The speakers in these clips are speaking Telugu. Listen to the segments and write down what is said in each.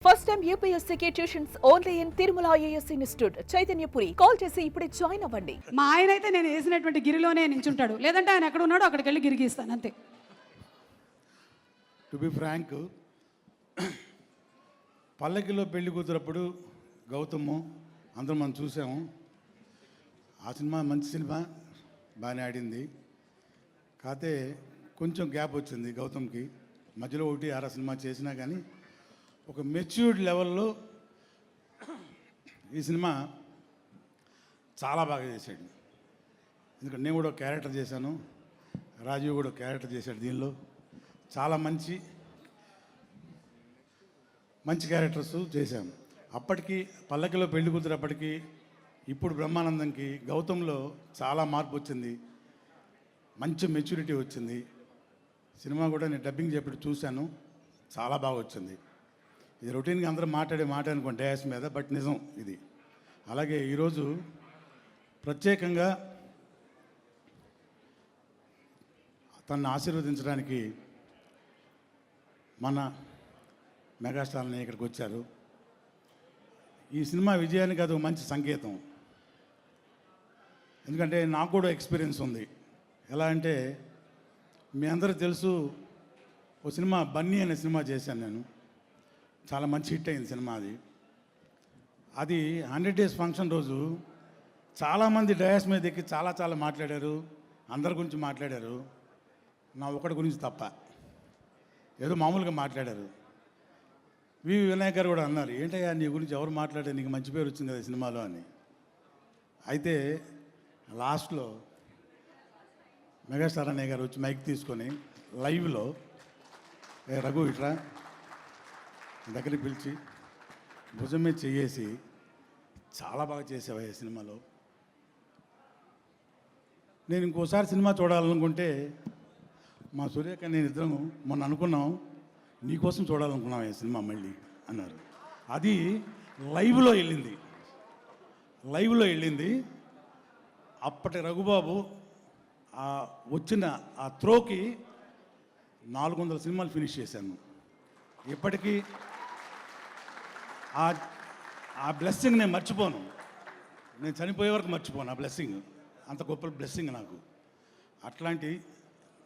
ఫస్ట్ టైం యూపీఎస్సీకి tuitions only in Tirumala IAS institute Chaitanyapuri. Call చేసి ఇప్పుడే జాయిన్ అవ్వండి. మా ఆయన అయితే నేను వేసినటువంటి గిరిలోనే నించుంటాడు, లేదంటే ఆయన ఎక్కడ ఉన్నాడో అక్కడికి వెళ్ళి గిరిగిస్తాను అంతే. టు బి ఫ్రాంక్, పల్లకిలో పెళ్లి కూతురప్పుడు గౌతము అందరం మనం చూసాము. ఆ సినిమా మంచి సినిమా, బాగానే ఆడింది. కాకపోతే కొంచెం గ్యాప్ వచ్చింది గౌతమ్కి. మధ్యలో 1-6 సినిమా చేసినా కానీ ఒక మెచ్యూర్డ్ లెవెల్లో ఈ సినిమా చాలా బాగా చేశాడు. ఎందుకంటే నేను కూడా క్యారెక్టర్ చేశాను, రాజీవ్ కూడా క్యారెక్టర్ చేశాడు. దీనిలో చాలా మంచి క్యారెక్టర్స్ చేశాము. అప్పటికి పల్లకిలో పెళ్లి కూతురప్పటికి ఇప్పుడు బ్రహ్మానందంకి గౌతంలో చాలా మార్పు వచ్చింది, మంచి మెచ్యూరిటీ వచ్చింది. సినిమా కూడా నేను డబ్బింగ్ చెప్పి చూశాను, చాలా బాగా వచ్చింది. ఇది రొటీన్గా అందరూ మాట్లాడే మాట అనుకోండి డ్యాష్ మీద, బట్ నిజం ఇది. అలాగే ఈరోజు ప్రత్యేకంగా తనను ఆశీర్వదించడానికి మన మెగాస్టార్ని ఇక్కడికి వచ్చారు. ఈ సినిమా విజయానికి అది ఒక మంచి సంకేతం. ఎందుకంటే నాకు కూడా ఎక్స్పీరియన్స్ ఉంది. ఎలా అంటే మీ అందరూ తెలుసు, ఓ సినిమా బన్నీ అనే సినిమా చేశాను నేను. చాలా మంచి హిట్ అయింది సినిమా. అది 100 days ఫంక్షన్ రోజు చాలామంది డయాస్ మీద ఎక్కి చాలా మాట్లాడారు, అందరి గురించి మాట్లాడారు. నా ఒకటి గురించి తప్ప ఏదో మామూలుగా మాట్లాడారు. వినాయక్ గారు కూడా అన్నారు, ఏంటయ్యా నీ గురించి ఎవరు మాట్లాడారు, నీకు మంచి పేరు వచ్చింది కదా సినిమాలో అని. అయితే లాస్ట్లో మెగాస్టార్ అన్నయ్య గారు వచ్చి మైక్ తీసుకొని లైవ్లో, రఘు ఇట్రా దగ్గరికి పిలిచి భుజం మీద చేసి చాలా బాగా చేసావా ఈ సినిమాలో. నేను ఇంకోసారి సినిమా చూడాలనుకుంటే మా సూర్యక నేను ఇద్దరం మొన్న అనుకున్నాం, నీకోసం చూడాలనుకున్నాం ఈ సినిమా మళ్ళీ అన్నారు. అది లైవ్లో వెళ్ళింది. అప్పటి రఘుబాబు వచ్చిన ఆ త్రోకి 400 సినిమాలు ఫినిష్ చేశాను. ఇప్పటికీ ఆ బ్లెస్సింగ్ నేను మర్చిపోను. నేను చనిపోయే వరకు మర్చిపోను ఆ బ్లెస్సింగ్. అంత గొప్ప బ్లెస్సింగ్ నాకు. అట్లాంటి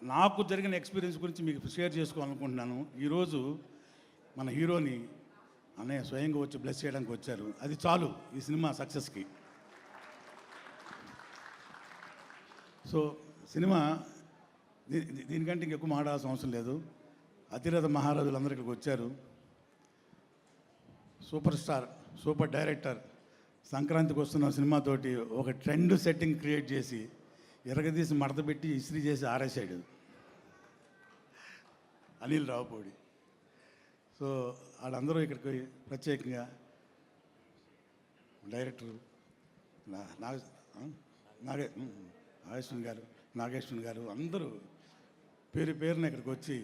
నాకు జరిగిన ఎక్స్పీరియన్స్ గురించి మీకు షేర్ చేసుకోవాలనుకుంటున్నాను. ఈరోజు మన హీరోని అన్నయ్య స్వయంగా వచ్చి బ్లెస్ చేయడానికి వచ్చారు. అది చాలు ఈ సినిమా సక్సెస్కి. సో సినిమా దీనికంటే ఇంకెక్కువ మాట్లాడాల్సిన అవసరం లేదు. అతిరథ మహారాజులు అందరూ ఇక్కడికి వచ్చారు. సూపర్ స్టార్, సూపర్ డైరెక్టర్ సంక్రాంతికి వస్తున్న సినిమాతోటి ఒక ట్రెండ్ సెట్టింగ్ క్రియేట్ చేసి ఎరగదీసి మడత పెట్టి ఇస్త్రీ చేసి ఆరేసాడు అనిల్ రావుపూడి. సో వాళ్ళందరూ ఇక్కడికి ప్రత్యేకంగా డైరెక్టర్ నాగేశ్వన్ గారు అందరూ పేరున ఇక్కడికి వచ్చి,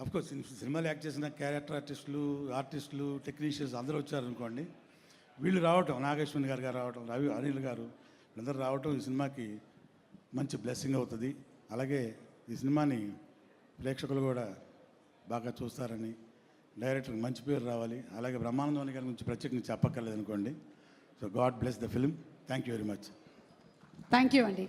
అఫ్కోర్స్ సినిమాలు యాక్ట్ చేసిన క్యారెక్టర్ ఆర్టిస్టులు టెక్నీషియన్స్ అందరూ వచ్చారనుకోండి. వీళ్ళు రావటం, నాగేశ్వన్ గారు రావటం, అనిల్ గారు వీళ్ళందరూ రావటం ఈ సినిమాకి మంచి బ్లెస్సింగ్ అవుతుంది. అలాగే ఈ సినిమాని ప్రేక్షకులు కూడా బాగా చూస్తారని, డైరెక్టర్కి మంచి పేరు రావాలి. అలాగే బ్రహ్మానందం గారి గురించి ప్రత్యేకంగా చెప్పక్కర్లేదు అనుకోండి. So God bless the film. Thank you very much. Thank you అండి.